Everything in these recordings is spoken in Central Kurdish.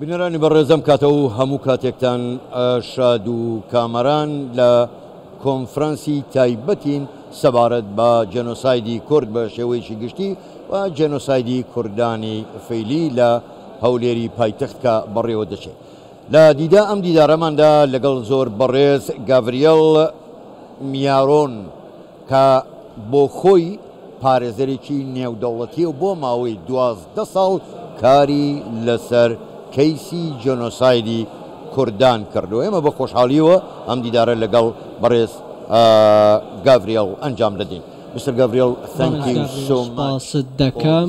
بنێرانی بەڕێزەم کاتەوە هەموو کاتێکتان شاد و کامەران لە کۆنفرانسی تایبەتین سەبارەت بە جێنۆسایدی کورد بە شێوەیەکی گشتی و جێنۆسایدی کوردانی فەیلی لە هەولێری پایتەخت کە بەڕێوە دەچێت. لە دیدا ئەم دیدارەماندا لەگەڵ زۆر بەڕێز گاڤریێل میارۆن کە بۆ خۆی پارێزەرێکی نێودەوڵەتی و بۆ ماوەی 12 ساڵ کاری لەسەر کەیسی جێنۆسایدی کوردان کردو. ئێمە بە خۆشحاڵیەوە ئەم دیدارە لەگەڵ بەڕێز گاڤریێل ئەنجام دەدەین. Mr. Gabriel, thank you so much. سپاس دەکەم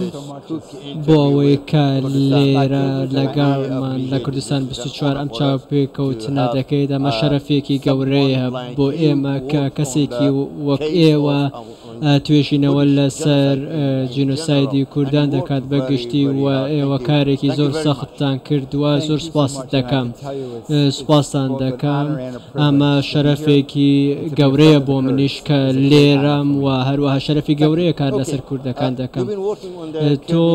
بۆ ئەوەی کە لێرە لەگەڵمان لە کوردستان 24 ئەم چاوپێکەوتنە دەکەیت. ئەمە شەرەفێکی گەورەیە بۆ ئێمە کە کەسێکی وەک ئێوە توێژینەوە لەسەر جێنۆسایدی کوردان دەکات بەگشتی و ئێوە کارێکی زۆر سەختتان کردووە. زۆر سپاست دەکەم، سپاسان دەکەم. ئەمە شەرەفێکی گەورەیە بۆ منیش کە لێرەم و هەروەها شەرەفی گەورەیە کار لەسەر کوردەکان دەکەم. تۆ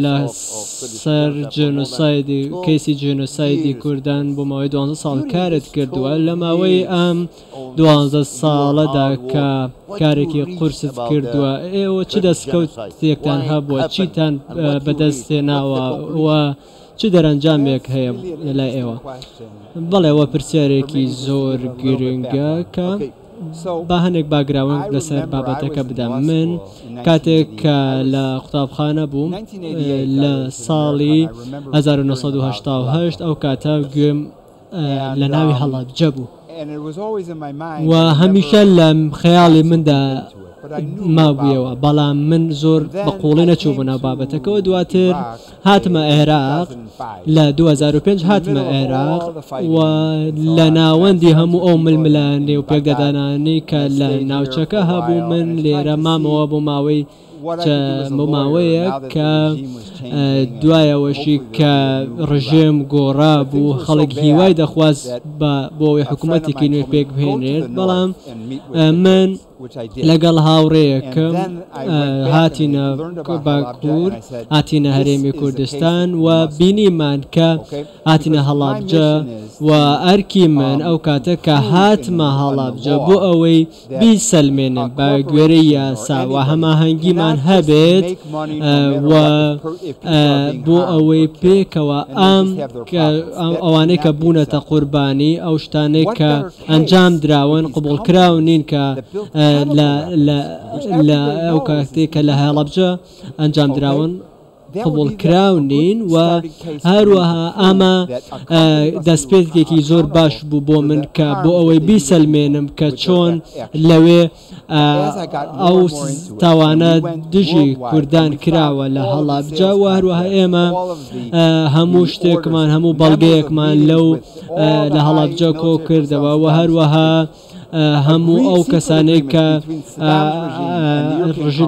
لەسەر جێنۆسایدی کەیسی جێنۆسایدی کوردان بۆ ماوەی 12 ساڵ کارت کردووە. لە ماوەی ئەم 12 ساڵەدا کە کارێکی قورست کردووە، ئێوە چ دەستکەوتێکتان هەبووە، چیتان بەدەستێناوە و چ دەرەنجامێک هەیە لای ئێوە؟ بەڵێەوە پرسیارێکی زۆر گرنگە کە با هەنێک باگراوند لەسەر بابەتەکە بدەم. من کاتێک کە لە قوتابخانە بووم لە ساڵی 1970 ئەو کاتە گوێم لە ناوی هەڵابجە بوو و هەمیشە لە خەیاڵی مندا مابوویەوە، بەڵام من زۆر بەقوڵی نەچوو بوو ناو بابەتەکەەوە. دواتر هاتمە عێراق، لە 2005 هاتمە عێراق و لە ناوەندی هەموو ئەو ململانی و پێکدەدانانی کە لە ناوچەکە هەبوو من لێرە مامەوە بۆ ماوەیە کە دوایەوەشی کە ڕژێم گۆڕا بوو، خەڵک هیوای دەخواست بۆەوەی حکوومەتێکی نوێ پێک بهێنێت، بەڵام من لەگەڵ هاوڕێیەکەم هاتینە باکوور، هاتینە هەرێمی کوردستان و بینیمان کە هاتینە هەڵابجە و ئەرکی من ئەو کاتە کە هاتمە هەڵابجە بۆ ئەوەی بیسەلمێنم بە گوێرەی یاسا و هەماهەنگیمان هەبێت و بۆ ئەوەی پێکەوە ئەوانەی کە بوونەتە قوربانی ئەو شتانەی کە ئەنجام دراون قبولکراو نین کە لە ئەو کاتێکە لە هەڵەبجە ئەنجام دراون قبولکراو نین و هەروەها ئەمە دەستپێکێکی زۆر باش بوو بۆ من کە بۆ ئەوەی بیسەلمێنم کە چۆن لەوێ ئەو تاوانە دژی کوردان کراوە لە هەڵابجە و هەروەها ئێمە هەموو شتێکمان هەموو بەڵگەیەکمان لەو لە هەڵابجە کۆ کردەوە و هەروەها هەموو ئەو کەسانەی کە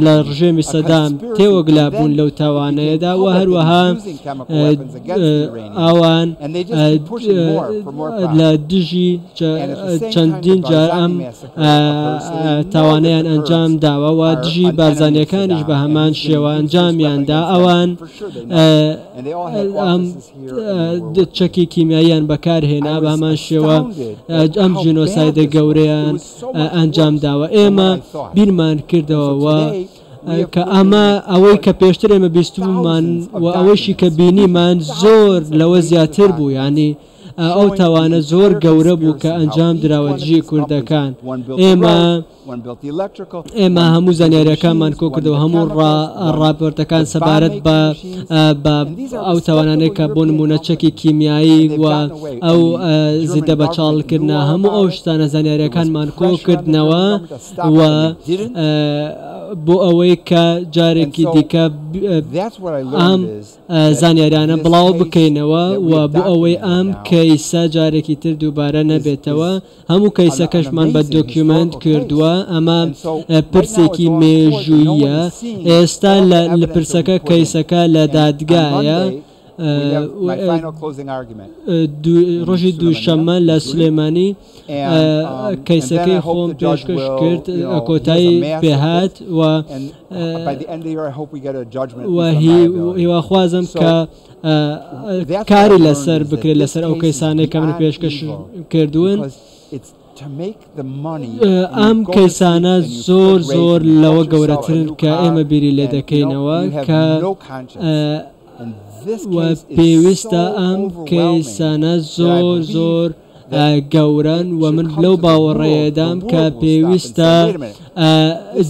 لە ڕژێمی سەدام تێوەگلا بوون لەو تاوانەیەدا و هەروەها ئەوان لە دژی چەندین جار ئەم تاوانەیان ئەنجام داوە و دژی بارزانیەکانیش بە هەمان شێوە ئەنجامیاندا. ئەوان ئەم چەکی کیمیاییان بەکارهێنا بە هەمان شێوە ئەم جێنۆسایدە گەورەیان ئەنجام داوە. ئێمە بیرمان کردەوە کە ئەمە ئەوەی کە پێشتر ئێمە بیستومان و ئەوەشی کە بینیمان زۆر لەوە زیاتر بوو، ینی ئەو تاوانە زۆر گەورە بوو کە ئەنجام دراوە دژی کوردەکان. ئێمە هەموو زانیاریەکانمان کۆ کردەوە، هەموو ڕاپۆرتەکان سەبارەت بە ئەو تاوانانەی کە بۆ نمونە چەکی کیمیایی و ئەو زیدە بە چاڵکردنا، هەموو ئەو شتانە زانیاریەکانمان کۆ کردنەوە و بۆ ئەوەی کە جارێکی دیکە ئەم زانیاریانە بڵاو بکەینەوە و بۆ ئەوەی ئەم کەیسە جارێکی تر دووبارە نەبێتەوە. هەموو کەیسەکەشمان بە دۆکیومنت کردووە. ئەمە پرسێکی مێژوویە. ئێستا لە پرسەکە کەیسەکە لە دادگایە ڕۆژی دووشەممە لە سلێمانی کەیسەکەی خۆم پێشکەش کرد کۆتایی پێهات و هیواخوازم کە کاری لەسەر بکرێت لەسەر ئەو کەیسانەی کە من پێشکەش کردوون. ئەم کەیسانە زۆر زۆر لەوە گەورەترن کە ئێمە بیری لێ دەکەینەوە کە پێویستە ئەم کەیسانە زۆر زۆر گەورن و من لەو باوەڕێدام کە پێویستە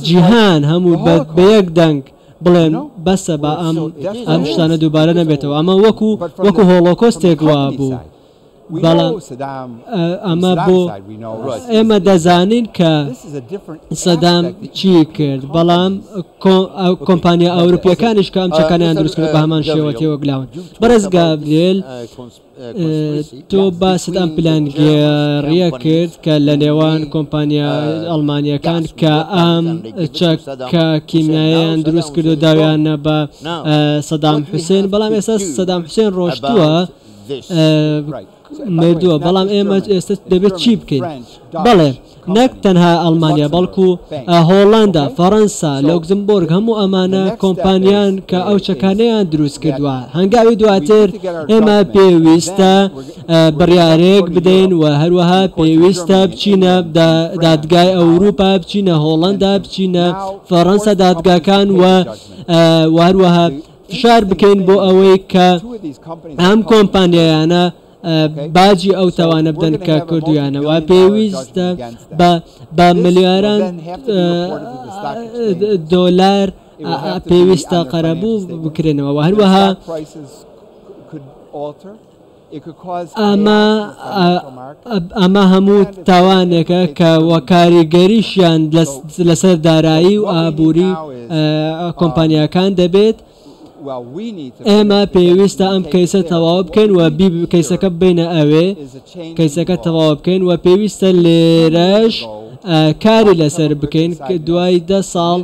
جیهان هەموو بە یەک دەنگ بڵێن بەسە بە ئەم شتانە دووبارە نەبێتەوە. ئەمە وەکو هۆڵۆکۆستێک وا بوو. بەڵام ئەمە بۆ ئێمە دەزانین کە سەدام چی کرد، بەڵام کۆمپانیا ئەوروپیەکانیش کە ئەم چەکانیان دروست کرد بە هەمان شێوە تێوەگلاون. بەڕێز گابریێل تۆ باست ئەم پلانگێڕیە کرد کە لە نێوان کۆمپانیا ئەڵمانیەکان کە ئەم چەکە کیمیاییان دروست کرد و داویانە بە سەدام حوسێن، بەڵام ئێستا سەدام حوسێن ڕۆشتووە مردووە، بەڵام ئێمە ئێستا دەبێت چی بکەین؟ بەڵێ نەک تەنها ئەڵمانیا بەڵکو هۆڵندا، فەڕەنسا، لۆکزمبۆرگ هەموو ئەمانە کۆمپانیان کە ئەو چەکانەیان دروست کردووە. هەنگاوی دواتر ئێمە پێویستە بڕیارێک بدەین و هەروەها پێویستە بچینە دادگای ئەوروپا، بچینە هۆڵندا، بچینە فەڕەنسا دادگاکان و هەروەها فشار بکەین بۆ ئەوەی کە ئەم کۆمپانیایانە باجی ئەو تاوانە بدەن کە کردویانەوە. پێویستە بە ملیاران دۆلار پێویستە قەرەبوو بکرێنەوە و هەروەها ئەمە هەموو تاوانێکە کە وە کاریگەریشیان لەسەر دارایی و ئابووری کۆمپانیاکان دەبێت. ئێمە پێویستە ئەم کەیسە تەواو بکەین و کەیسەکە بینە ئەوێ کەیسەکە تەواو بکەین و پێویستە لێرەش کاری لەسەر بکەین کە دوای 10 ساڵ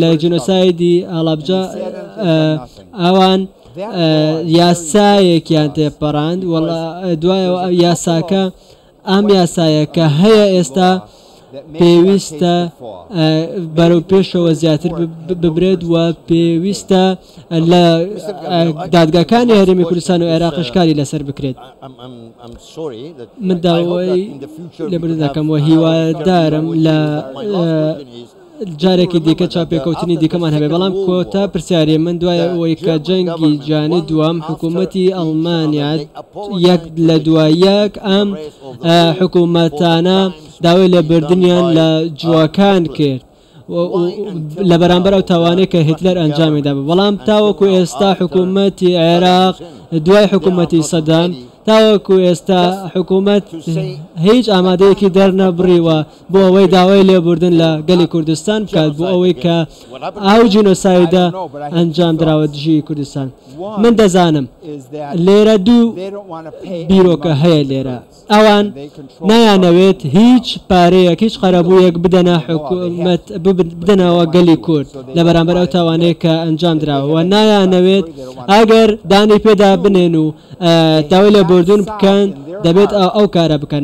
لە جنۆسایدی هەڵەبجە ئەوان یاسایەکیان تێپەڕاند دوای یاساکە ئەم یاسایە کە هەیە ئێستا پێویستە بەرەو پێشەوە زیاتر ببرێت و پێویستە لە دادگاکانی هەرێمی کوردستان و عێراقیش کاری لەسەر بکرێت. من داوای لەبەر دەکەم و هیوادارم لە جارێکی دیکە چاپێکەوتنی دیکەمان هەبێ، بەڵام کۆتا پرسیاری من دوای ئەوەی کە جەنگی جیهانی دووەم حکوومەتی ئەڵمانیا یەک لە دوایەک ئەم حکوومەتانە داوای لە بردنیان لە جوواکان کرد لە بەرامبەر ئەو تاوانەی کە هیتلەر ئەنجامیدا بوو. بەڵام تاوەکو ئێستا حکوومەتی عێراق دوای حکوومەتی سەدام تاوەکو ئێستا حکوومەت هیچ ئامادەیەکی دەرنەبڕیوە بۆ ئەوەی داوای لێبوردن لە گەلی کوردستان بکات بۆ ئەوەی کە ئەو جینۆسایدە ئەنجام درراوە دژی کوردستان. من دەزانم لێرە دوو بیرۆکە هەیە لێرە، ئەوان نایانەوێت هیچ پارەیەک هیچ قەرەبوویەک بدەنە حکوومەت بدەنەوە گەلی کورد لە بەرامبەر ئەو تاوانەیە کە ئەنجام درراوە و نایانەوێت ئەگەر دانی پێدا بنێن و داوای لێ بردون بکەن دەبێت ئەو کارە بکەن.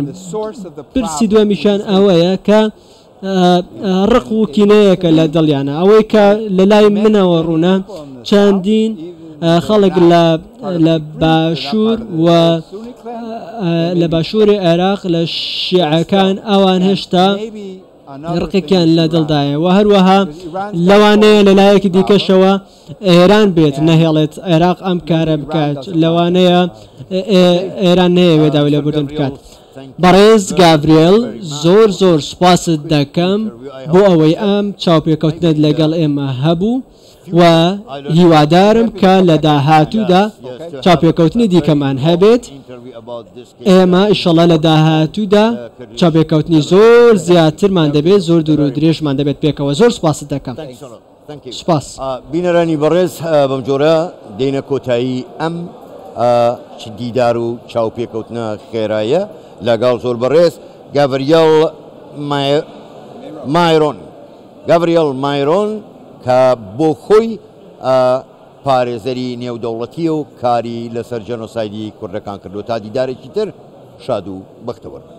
پرسی دووەمیشان ئەوەیە کە ڕق و کینەیەکە لە دڵیانە، ئەوەی کە لە لای منەوە ڕوونە چەندین خەڵک لە باشوور و لە باشووری عێراق لە شیعەکان ئەوان هێشتا ڕقێکیان لە دڵدایە و هەروەها لەوانەیە لەلایەکی دیکەشەوە ئێران بێت نەهێڵێت عێراق ئەم کارە بکات، لەوانەیە ئێران نەیەوێت داوای لێبوردن بکات. بەڕێز گابریێل زۆر زۆر سوپاست دەکەم بۆ ئەوەی ئەم چاوپێکەوتنت لەگەڵ ئێمە هەبوو و هیوادارم کە لە داهاتوودا چاپێکەوتنی دیکەمان هەبێت. ئێمە ئیشەڵا لە داهاتوودا چاپێکەوتنی زۆر زیاترمان دەبێت، زۆر دوور و درێژمان دەبێت پێکەوە. زۆر سوپاست دەکەم. سوپاس. بینەرانی بەڕێز بەم جۆرە دێنە کۆتایی ئەم دیدار و چاوپێکەوتنە خێرایە لەگەڵ زۆر بەڕێز گابریێل مایرۆن کە بۆ خۆی پارێزەری نێودەوڵەتیە و کاری لەسەر جەنۆسایدی کوردەکان کردو. تا دیدارێکی تر شاد و بەختەوەرە.